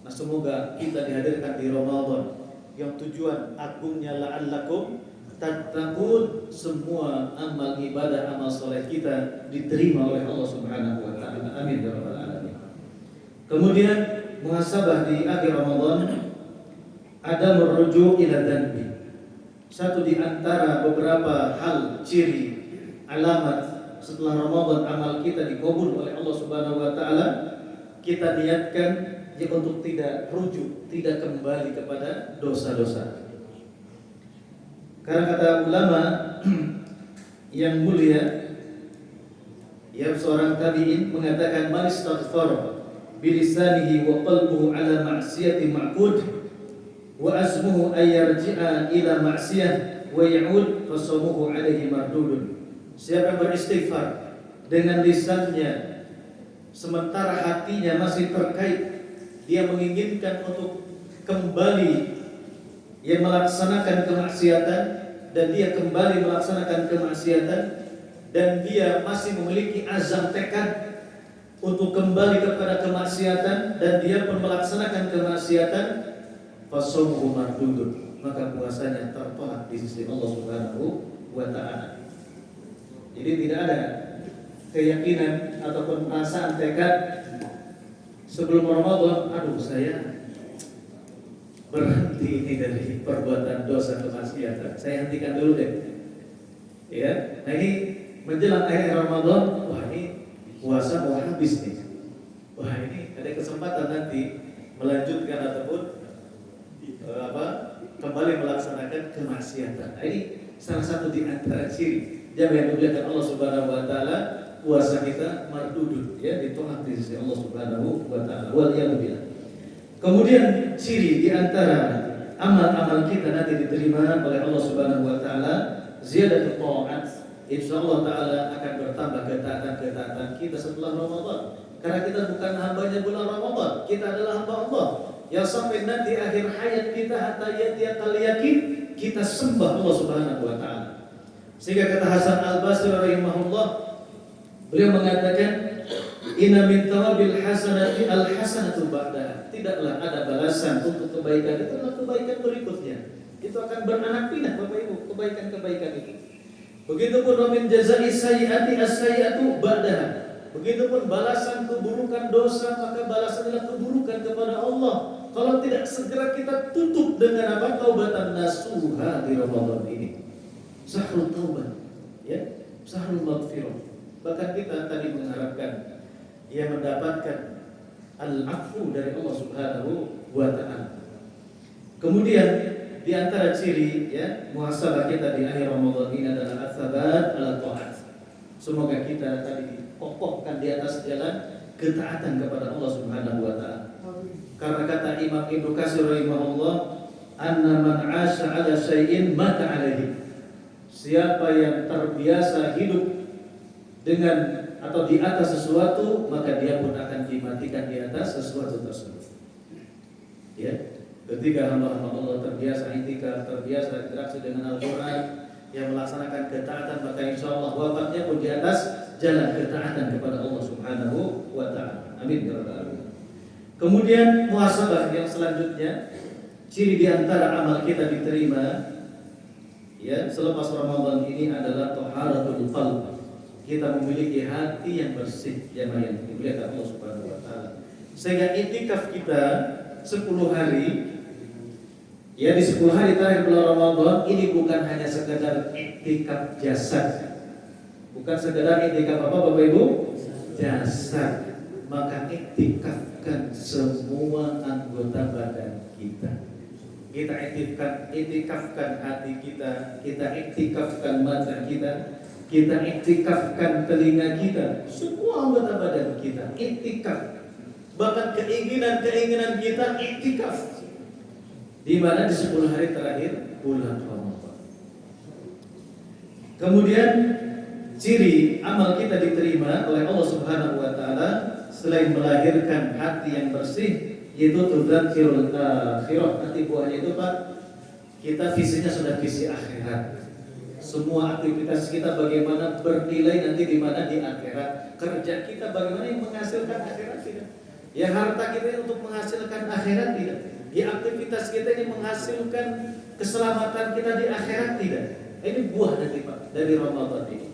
Nah, semoga kita dihadirkan di Ramadan yang tujuan agungnya la'allakum tattaqun, semua amal ibadah, amal soleh kita diterima oleh Allah Subhanahu wa taala. Amin ya rabbal alamin. Kemudian muhasabah di akhir Ramadan ada merujuk ila dzanbi. Satu di antara beberapa hal ciri alamat setelah Ramadan amal kita dikabul oleh Allah Subhanahu wa taala, kita niatkan untuk tidak rujuk, tidak kembali kepada dosa-dosa. Karena kata ulama yang mulia, yang seorang tabi'in mengatakan, man istaghfar bilisanihi wa qalbuhu ala ma'siyati ma'qud wa azmuhu ay yarji'a ila ma'siyah wa ya'ud fasamuhu alaihi mardudun. Siapa yang beristighfar dengan lisannya sementara hatinya masih terkait, dia menginginkan untuk kembali yang melaksanakan kemaksiatan, dan dia kembali melaksanakan kemaksiatan, dan dia masih memiliki azam tekad untuk kembali kepada kemaksiatan, dan dia pun melaksanakan kemaksiatan, fasawmuhu mardudun, maka puasanya tertolak di sisi Allah Subhanahu wa taala. Jadi tidak ada keyakinan ataupun perasaan tekad sebelum Ramadan, aduh saya berhenti ini dari perbuatan dosa kemaksiatan, saya hentikan dulu deh. Ya, nah ini menjelang akhir Ramadan, wah ini puasa mau habis nih. Wah ini ada kesempatan nanti melanjutkan ataupun kembali melaksanakan kemaksiatan. Nah, ini salah satu di antara ciri yang dimuliakan Allah Subhanahu wa taala, puasa kita mardudun, ya, ditolak di sisi Allah Subhanahu wa taala. Wal yaumilah. Kemudian ciri di antara amal-amal kita nanti diterima oleh Allah Subhanahu wa taala, ziyadatut ta'at. Insyaallah taala akan bertambah ketaatan-ketaatan kita setelah Ramadan. Karena kita bukan hambanya bulan Ramadan, kita adalah hamba Allah yang sampai nanti akhir hayat kita hatta yatiyal yakin kita sembah Allah Subhanahu wa taala. Sehingga kata Hasan Al-Basri rahimahullah, beliau mengatakan, inna min thawabil hasanati al-hasanatu ba'da. Tidaklah ada balasan untuk kebaikan itu adalah kebaikan berikutnya. Itu akan beranak pinak Bapak Ibu, kebaikan-kebaikan itu. Begitupun min jazai sayyiati as-sayyiatu ba'da. Begitupun balasan keburukan dosa, maka balasan adalah keburukan kepada Allah. Kalau tidak segera kita tutup dengan apa? Taubatan nasuha di Ramadan ini. Sahrul taubat, ya, sahrul maghfirah. Bahkan kita tadi mengharapkan ia mendapatkan al-afu dari Allah Subhanahu wa taala. Kemudian di antara ciri, ya, muhasabah kita di akhir Ramadan ini adalah as-sabat ala taat. Semoga kita tadi kokohkan di atas jalan ketaatan kepada Allah Subhanahu wa taala. Karena kata Imam Ibnu Katsir rahimahullah, anna man 'asha 'ala syai'in mata 'alaihi. Siapa yang terbiasa hidup dengan atau di atas sesuatu, maka dia pun akan dimatikan di atas sesuatu tersebut. Ya, ketika hamba-hamba Allah terbiasa i'tikaf, terbiasa interaksi dengan Al-Quran, yang melaksanakan ketaatan, maka insya Allah wafatnya pun di atas jalan ketaatan kepada Allah Subhanahu wa taala. Amin ya rabbal alamin. Kemudian muhasabah yang selanjutnya, ciri di antara amal kita diterima, ya, selepas Ramadan ini adalah taharatul qalb. Kita memiliki hati yang bersih, yang dimuliakan Allah Subhanahu wa taala. Sehingga iktikaf kita 10 hari, ya, di 10 hari terakhir bulan Ramadan ini bukan hanya sekedar iktikaf jasad. Bukan sekedar iktikaf apa Bapak Ibu? Jasad. Maka iktikafkan semua anggota badan kita. Kita iktikafkan hati kita, kita iktikafkan mata kita, kita iktikafkan telinga kita, semua anggota badan kita iktikaf. Bahkan keinginan-keinginan kita iktikaf. Di mana di 10 hari terakhir bulan Ramadan. Kemudian ciri amal kita diterima oleh Allah Subhanahu wa taala selain melahirkan hati yang bersih, yaitu tudzakirul akhirah. Nanti buahnya itu Pak, Kita visinya sudah visi akhirat. Semua aktivitas kita bagaimana bernilai nanti di mana di akhirat. Kerja kita bagaimana yang menghasilkan akhirat tidak. Ya harta kita untuk menghasilkan akhirat tidak. Ya aktivitas kita ini menghasilkan keselamatan kita di akhirat tidak. Ini buah dari Pak dari Ramadan ini.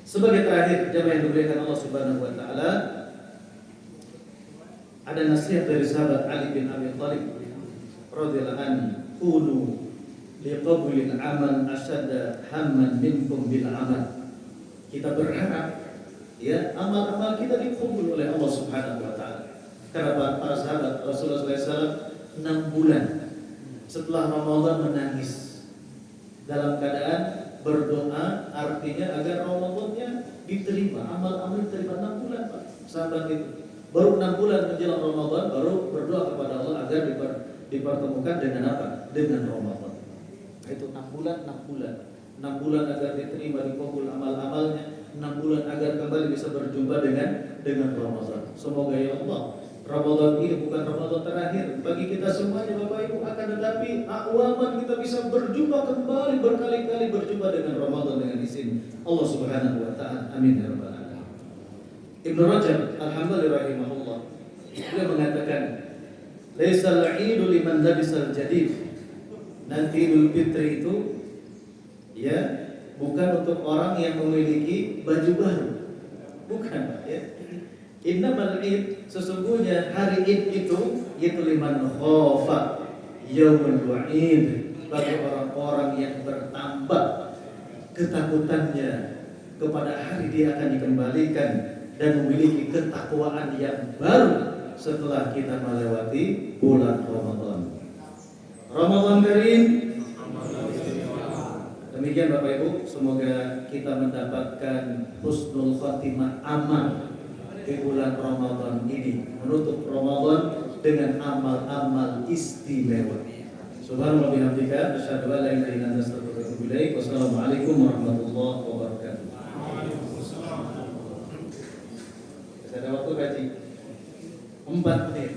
Sebagai terakhir jemaah yang dimuliakan Allah Subhanahu wa taala, ada nasihat dari sahabat Ali bin Abi Thalib radhiyallahu anhu, "Kunu liqablil amal asyadda hamman minkum bil amal." Kita berharap ya amal-amal kita dikabul oleh Allah Subhanahu wa taala. Karena para sahabat Rasulullah SAW 6 bulan setelah Ramadan menangis dalam keadaan berdoa, artinya agar Ramadannya diterima, amal-amal diterima. 6 bulan Pak sahabat itu. Baru 6 bulan menjelang Ramadan baru berdoa kepada Allah agar dipertemukan dengan apa? Dengan Ramadan. Itu 6 bulan. 6 bulan agar diterima, dikabul amal-amalnya, 6 bulan agar kembali bisa berjumpa dengan Ramadan. Semoga ya Allah, Ramadan ini bukan Ramadan terakhir bagi kita semuanya Bapak Ibu, akan tetapi awaman kita bisa berjumpa kembali berkali-kali berjumpa dengan Ramadan dengan izin Allah Subhanahu wa taala. Amin ya rabbal alamin. Ibnu Rajab Al-Hambali rahimahullah beliau mengatakan, "Laisal 'idu liman labisal jadid." Nanti Idul Fitri itu ya bukan untuk orang yang memiliki baju baru. Bukan Pak ya. Innamal id, sesungguhnya hari id itu liman khafa yaumul wa'id, bagi orang-orang yang bertambah ketakutannya kepada hari dia akan dikembalikan dan memiliki ketakwaan yang baru setelah kita melewati bulan Ramadan. Ramadan Karim. Demikian Bapak Ibu, semoga kita mendapatkan husnul khatimah amal di bulan Ramadan ini, menutup Ramadan dengan amal-amal istimewa. Subhanallah bihamdika, asyhadu an la ilaha illa anta, astaghfiruka wa atubu ilaik. Wassalamualaikum warahmatullahi wabarakatuh. Ada waktu kaji 4 menit.